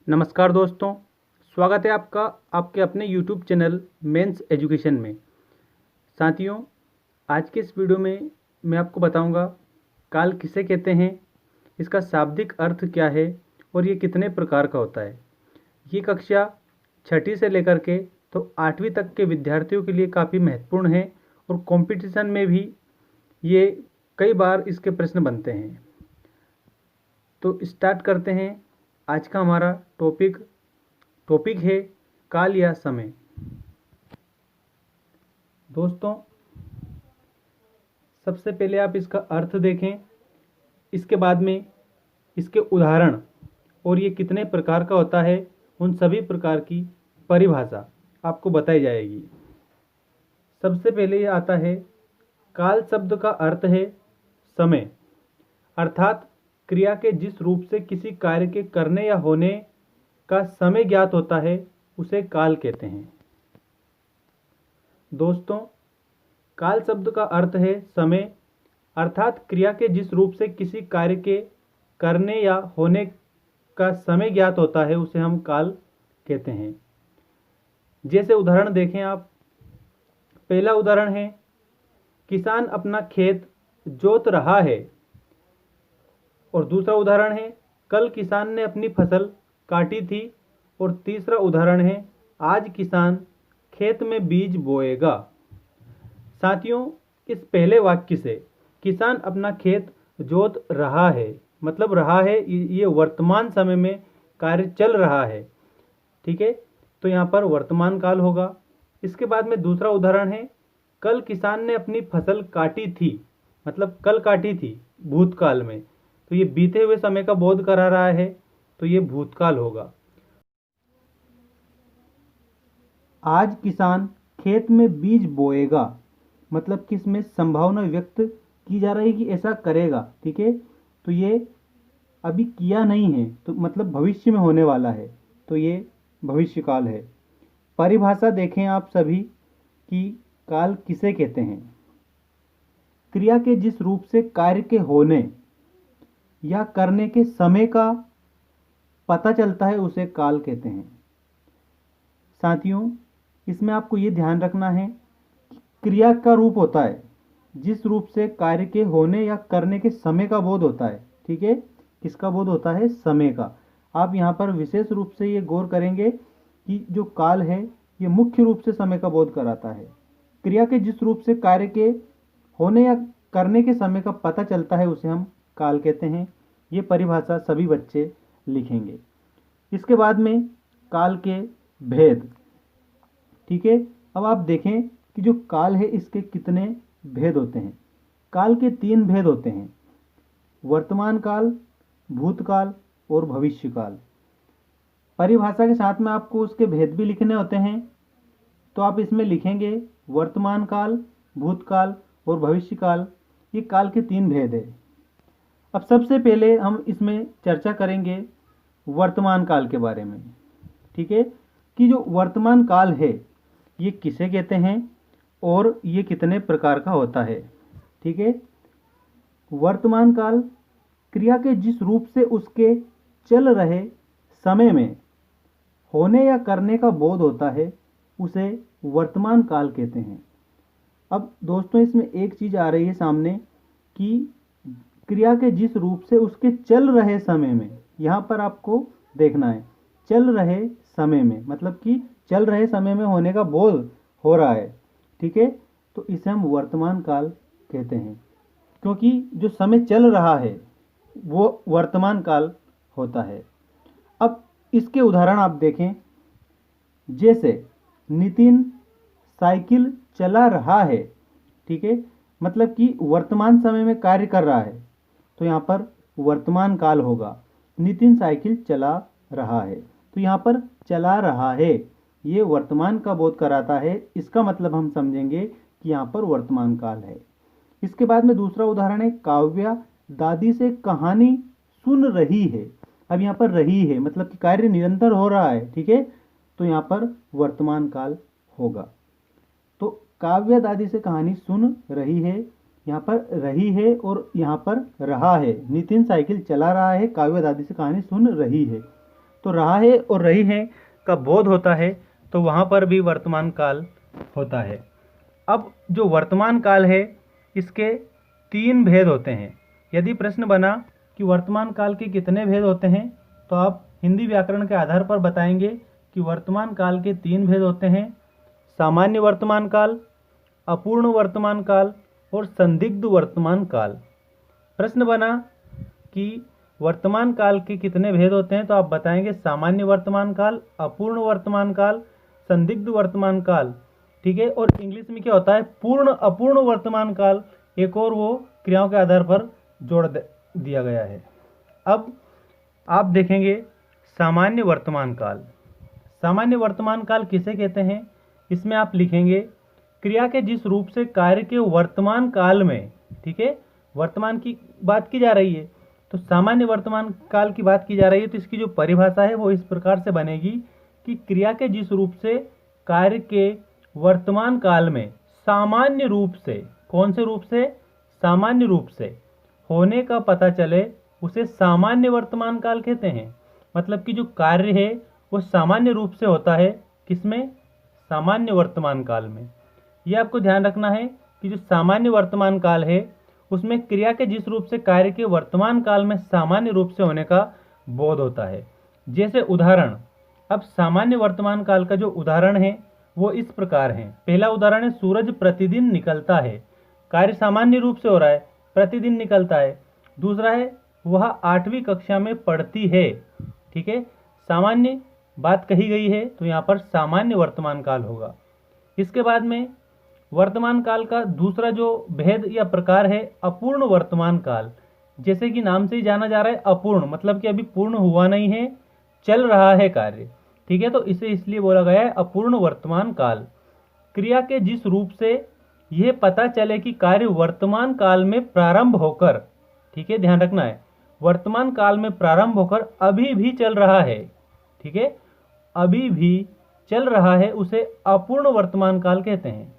नमस्कार दोस्तों, स्वागत है आपका आपके अपने YouTube चैनल मेंस एजुकेशन में। साथियों, आज के इस वीडियो में मैं आपको बताऊंगा काल किसे कहते हैं, इसका शाब्दिक अर्थ क्या है और ये कितने प्रकार का होता है। ये कक्षा छठी से लेकर के तो 8वीं तक के विद्यार्थियों के लिए काफ़ी महत्वपूर्ण है और कंपटीशन में भी ये कई बार इसके प्रश्न बनते हैं। तो स्टार्ट करते हैं। आज का हमारा टॉपिक है काल या समय। दोस्तों, सबसे पहले आप इसका अर्थ देखें, इसके बाद में इसके उदाहरण और ये कितने प्रकार का होता है, उन सभी प्रकार की परिभाषा आपको बताई जाएगी। सबसे पहले ये आता है, काल शब्द का अर्थ है समय, अर्थात क्रिया के जिस रूप से किसी कार्य के करने या होने का समय ज्ञात होता है उसे काल कहते हैं। दोस्तों, काल शब्द का अर्थ है समय, अर्थात क्रिया के जिस रूप से किसी कार्य के करने या होने का समय ज्ञात होता है उसे हम काल कहते हैं। जैसे उदाहरण देखें आप। पहला उदाहरण है, किसान अपना खेत जोत रहा है। और दूसरा उदाहरण है, कल किसान ने अपनी फसल काटी थी। और तीसरा उदाहरण है, आज किसान खेत में बीज बोएगा। साथियों, इस पहले वाक्य से किसान अपना खेत जोत रहा है, मतलब रहा है, ये वर्तमान समय में कार्य चल रहा है। ठीक है, तो यहाँ पर वर्तमान काल होगा। इसके बाद में दूसरा उदाहरण है, कल किसान ने अपनी फसल काटी थी, मतलब कल काटी थी भूतकाल में, तो ये बीते हुए समय का बोध करा रहा है, तो ये भूतकाल होगा। आज किसान खेत में बीज बोएगा, मतलब कि इसमें संभावना व्यक्त की जा रही है कि ऐसा करेगा। ठीक है, तो ये अभी किया नहीं है, तो मतलब भविष्य में होने वाला है, तो ये भविष्यकाल है। परिभाषा देखें आप सभी कि काल किसे कहते हैं। क्रिया के जिस रूप से कार्य के होने या करने के समय का पता चलता है उसे काल कहते हैं। साथियों, इसमें आपको ये ध्यान रखना है कि क्रिया का रूप होता है जिस रूप से कार्य के होने या करने के समय का बोध होता है। ठीक है, किसका बोध होता है? समय का। आप यहाँ पर विशेष रूप से ये गौर करेंगे कि जो काल है ये मुख्य रूप से समय का बोध कराता है। क्रिया के जिस रूप से कार्य के होने या करने के समय का पता चलता है उसे हम काल कहते हैं। ये परिभाषा सभी बच्चे लिखेंगे। इसके बाद में काल के भेद। ठीक है, अब आप देखें कि जो काल है इसके कितने भेद होते हैं। काल के 3 भेद होते हैं, वर्तमान काल, भूतकाल और भविष्यकाल। परिभाषा के साथ में आपको उसके भेद भी लिखने होते हैं, तो आप इसमें लिखेंगे वर्तमान काल, भूतकाल और भविष्यकाल। ये काल के 3 भेद है। अब सबसे पहले हम इसमें चर्चा करेंगे वर्तमान काल के बारे में। ठीक है, कि जो वर्तमान काल है ये किसे कहते हैं और ये कितने प्रकार का होता है। ठीक है, वर्तमान काल क्रिया के जिस रूप से उसके चल रहे समय में होने या करने का बोध होता है उसे वर्तमान काल कहते हैं। अब दोस्तों, इसमें एक चीज आ रही है सामने कि क्रिया के जिस रूप से उसके चल रहे समय में, यहाँ पर आपको देखना है चल रहे समय में, मतलब कि चल रहे समय में होने का बोध हो रहा है। ठीक है, तो इसे हम वर्तमान काल कहते हैं, क्योंकि जो समय चल रहा है वो वर्तमान काल होता है। अब इसके उदाहरण आप देखें। जैसे नितिन साइकिल चला रहा है। ठीक है, मतलब कि वर्तमान समय में कार्य कर रहा है, तो यहाँ पर वर्तमान काल होगा। नितिन साइकिल चला रहा है, तो यहाँ पर चला रहा है ये वर्तमान का बोध कराता है। इसका मतलब हम समझेंगे कि यहाँ पर वर्तमान काल है। इसके बाद में दूसरा उदाहरण है, काव्या दादी से कहानी सुन रही है। अब यहाँ पर रही है मतलब कि कार्य निरंतर हो रहा है। ठीक है, तो यहाँ पर वर्तमान काल होगा। तो काव्या दादी से कहानी सुन रही है, यहाँ पर रही है और यहाँ पर रहा है। नितिन साइकिल चला रहा है, काव्या दादी से कहानी सुन रही है। तो रहा है और रही है का बोध होता है, तो वहाँ पर भी वर्तमान काल होता है। अब जो वर्तमान काल है इसके 3 भेद होते हैं। यदि प्रश्न बना कि वर्तमान काल के कितने भेद होते हैं, तो आप हिंदी व्याकरण के आधार पर बताएंगे कि वर्तमान काल के 3 भेद होते हैं: सामान्य वर्तमान काल, अपूर्ण वर्तमान काल और संदिग्ध वर्तमान काल। प्रश्न बना कि वर्तमान काल के कितने भेद होते हैं, तो आप बताएंगे सामान्य वर्तमान काल, अपूर्ण वर्तमान काल, संदिग्ध वर्तमान काल। ठीक है, और इंग्लिश में क्या होता है, पूर्ण अपूर्ण वर्तमान काल, एक और वो क्रियाओं के आधार पर जोड़ दिया गया है। अब आप देखेंगे सामान्य वर्तमान काल। सामान्य वर्तमान काल किसे कहते हैं, इसमें आप लिखेंगे क्रिया के जिस रूप से कार्य के वर्तमान काल में, ठीक है, वर्तमान की बात की जा रही है, तो सामान्य वर्तमान काल की बात की जा रही है, तो इसकी जो परिभाषा है वो इस प्रकार से बनेगी कि क्रिया के जिस रूप से कार्य के वर्तमान काल में सामान्य रूप से, कौन से रूप से, सामान्य रूप से होने का पता चले, उसे सामान्य वर्तमान काल कहते हैं। मतलब कि जो कार्य है वो सामान्य रूप से होता है, किसमें, सामान्य वर्तमान काल में। यह आपको ध्यान रखना है कि जो सामान्य वर्तमान काल है उसमें क्रिया के जिस रूप से कार्य के वर्तमान काल में सामान्य रूप से होने का बोध होता है। जैसे उदाहरण, अब सामान्य वर्तमान काल का जो उदाहरण है वो इस प्रकार है। पहला उदाहरण है, सूरज प्रतिदिन निकलता है। कार्य सामान्य रूप से हो रहा है, प्रतिदिन निकलता है। दूसरा है, वह 8वीं कक्षा में पढ़ती है। ठीक है, सामान्य बात कही गई है तो यहाँ पर सामान्य वर्तमान काल होगा। इसके बाद में वर्तमान काल का दूसरा जो भेद या प्रकार है, अपूर्ण वर्तमान काल। जैसे कि नाम से ही जाना जा रहा है अपूर्ण, मतलब कि अभी पूर्ण हुआ नहीं है, चल रहा है कार्य। ठीक है, तो इसे इसलिए बोला गया है अपूर्ण वर्तमान काल। क्रिया के जिस रूप से यह पता चले कि कार्य वर्तमान काल में प्रारंभ होकर, ठीक है, ध्यान रखना है, वर्तमान काल में प्रारंभ होकर अभी भी चल रहा है। ठीक है, अभी भी चल रहा है, उसे अपूर्ण वर्तमान काल कहते हैं।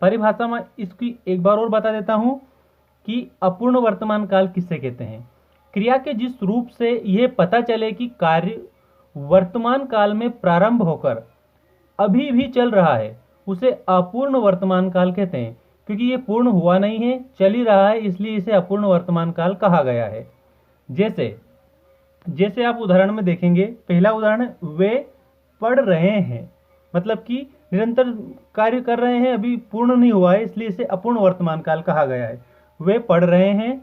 परिभाषा में इसकी एक बार और बता देता हूं कि अपूर्ण वर्तमान काल किसे कहते हैं। क्रिया के जिस रूप से यह पता चले कि कार्य वर्तमान काल में प्रारंभ होकर अभी भी चल रहा है, उसे अपूर्ण वर्तमान काल कहते हैं। क्योंकि ये पूर्ण हुआ नहीं है, चल ही रहा है, इसलिए इसे अपूर्ण वर्तमान काल कहा गया है। जैसे जैसे आप उदाहरण में देखेंगे, पहला उदाहरण है, वे पढ़ रहे हैं। मतलब कि निरंतर कार्य कर रहे हैं, अभी पूर्ण नहीं हुआ है, इसलिए इसे अपूर्ण वर्तमान काल कहा गया है। वे पढ़ रहे हैं।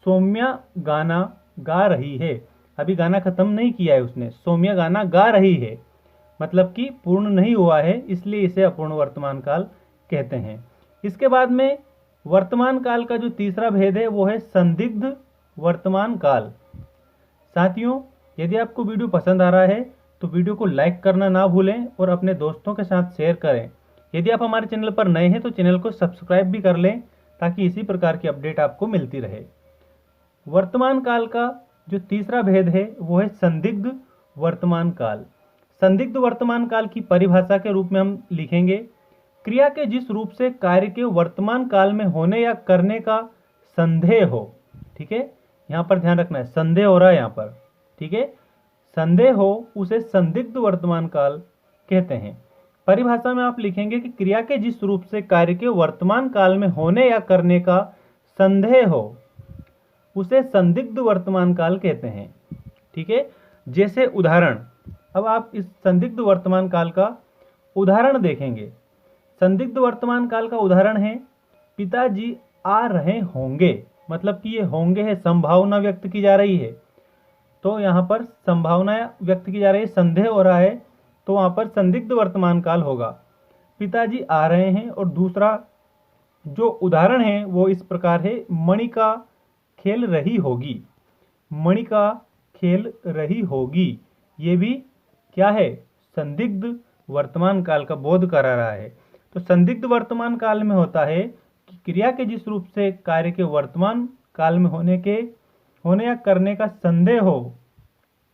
सौम्या गाना गा रही है। अभी गाना खत्म नहीं किया है उसने, सौम्या गाना गा रही है, मतलब कि पूर्ण नहीं हुआ है, इसलिए इसे अपूर्ण वर्तमान काल कहते हैं। इसके बाद में वर्तमान काल का जो तीसरा भेद है वो है संदिग्ध वर्तमान काल। साथियों, यदि आपको वीडियो पसंद आ रहा है तो वीडियो को लाइक करना ना भूलें और अपने दोस्तों के साथ शेयर करें। यदि आप हमारे चैनल पर नए हैं तो चैनल को सब्सक्राइब भी कर लें, ताकि इसी प्रकार की अपडेट आपको मिलती रहे। वर्तमान काल का जो तीसरा भेद है वो है संदिग्ध वर्तमान काल। संदिग्ध वर्तमान काल की परिभाषा के रूप में हम लिखेंगे, क्रिया के जिस रूप से कार्य के वर्तमान काल में होने या करने का संदेह हो। ठीक है, यहाँ पर ध्यान रखना है, संदेह हो रहा है यहाँ पर। ठीक है, संदेह हो, उसे संदिग्ध वर्तमान काल कहते हैं। परिभाषा में आप लिखेंगे कि क्रिया के जिस रूप से कार्य के वर्तमान काल में होने या करने का संदेह हो, उसे संदिग्ध वर्तमान काल कहते हैं। ठीक है, जैसे उदाहरण, अब आप इस संदिग्ध वर्तमान काल का उदाहरण देखेंगे। संदिग्ध वर्तमान काल का उदाहरण है, पिताजी आ रहे होंगे। मतलब कि ये होंगे है, संभावना व्यक्त की जा रही है, तो यहाँ पर संभावना व्यक्त की जा रही है, संदेह हो रहा है, तो वहाँ पर संदिग्ध वर्तमान काल होगा। पिताजी आ रहे हैं। और दूसरा जो उदाहरण है वो इस प्रकार है, मणिका खेल रही होगी। मणिका खेल रही होगी, ये भी क्या है, संदिग्ध वर्तमान काल का बोध करा रहा है। तो संदिग्ध वर्तमान काल में होता है कि क्रिया के जिस रूप से कार्य के वर्तमान काल में होने या करने का संदेह हो,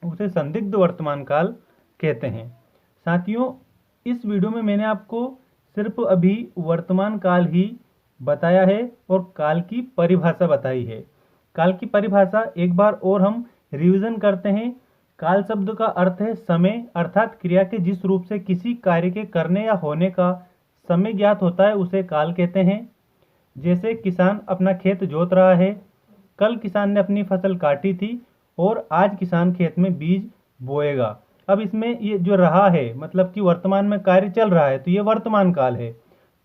उसे संदिग्ध वर्तमान काल कहते हैं। साथियों, इस वीडियो में मैंने आपको सिर्फ अभी वर्तमान काल ही बताया है और काल की परिभाषा बताई है। काल की परिभाषा एक बार और हम रिवीजन करते हैं, काल शब्द का अर्थ है समय, अर्थात क्रिया के जिस रूप से किसी कार्य के करने या होने का समय ज्ञात होता है उसे काल कहते हैं। जैसे किसान अपना खेत जोत रहा है, कल किसान ने अपनी फसल काटी थी और आज किसान खेत में बीज बोएगा। अब इसमें ये जो रहा है मतलब कि वर्तमान में कार्य चल रहा है, तो ये वर्तमान काल है।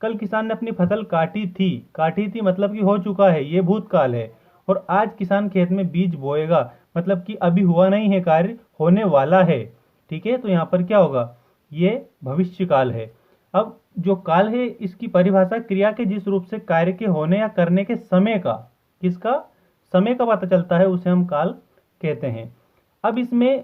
कल किसान ने अपनी फसल काटी थी मतलब कि हो चुका है, ये भूतकाल है। और आज किसान खेत में बीज बोएगा मतलब कि अभी हुआ नहीं है कार्य, होने वाला है। ठीक है, तो यहाँ पर क्या होगा, ये भविष्य काल है। अब जो काल है इसकी परिभाषा क्रिया के जिस रूप से कार्य के होने या करने के समय का, किसका, समय का पता चलता है, उसे हम काल कहते हैं। अब इसमें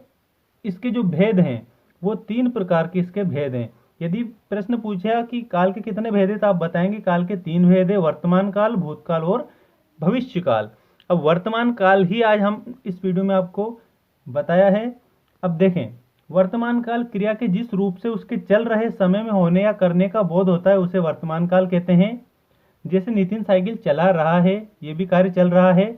इसके जो भेद हैं वो 3 प्रकार के इसके भेद हैं। यदि प्रश्न पूछेगा कि काल के कितने भेद हैं तो आप बताएंगे काल के 3 भेद है, वर्तमान काल, भूतकाल और भविष्य काल। अब वर्तमान काल ही आज हम इस वीडियो में आपको बताया है। अब देखें, वर्तमान काल क्रिया के जिस रूप से उसके चल रहे समय में होने या करने का बोध होता है उसे वर्तमान काल कहते हैं। जैसे नितिन साइकिल चला रहा है, ये भी कार्य चल रहा है,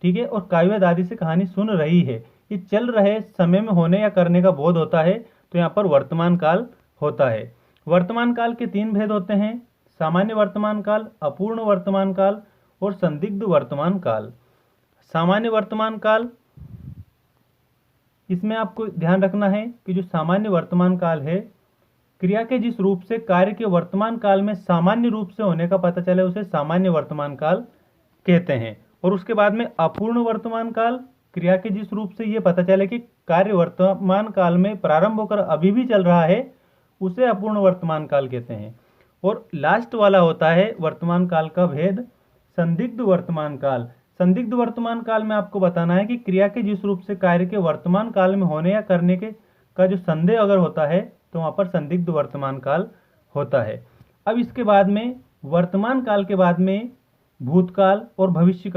ठीक है, और काव्य दादी से कहानी सुन रही है, ये चल रहे समय में होने या करने का बोध होता है, तो यहाँ पर वर्तमान काल होता है। वर्तमान काल के 3 भेद होते हैं, सामान्य वर्तमान काल, अपूर्ण वर्तमान काल और संदिग्ध वर्तमान काल। सामान्य वर्तमान काल, इसमें आपको ध्यान रखना है कि जो सामान्य वर्तमान काल है, क्रिया के जिस रूप से कार्य के वर्तमान काल में सामान्य रूप से होने का पता चले उसे सामान्य वर्तमान काल कहते हैं। और उसके बाद में अपूर्ण वर्तमान काल, क्रिया के जिस रूप से ये पता चले कि कार्य वर्तमान काल में प्रारंभ होकर अभी भी चल रहा है, उसे अपूर्ण वर्तमान काल कहते हैं। और लास्ट वाला होता है वर्तमान काल का भेद, संदिग्ध वर्तमान काल। संदिग्ध वर्तमान काल में आपको बताना है कि क्रिया के जिस रूप से कार्य के वर्तमान काल में होने या करने के का जो संदेह अगर होता है तो वहाँ पर संदिग्ध वर्तमान काल होता है। अब इसके बाद में वर्तमान काल के बाद में भूतकाल और भविष्य काल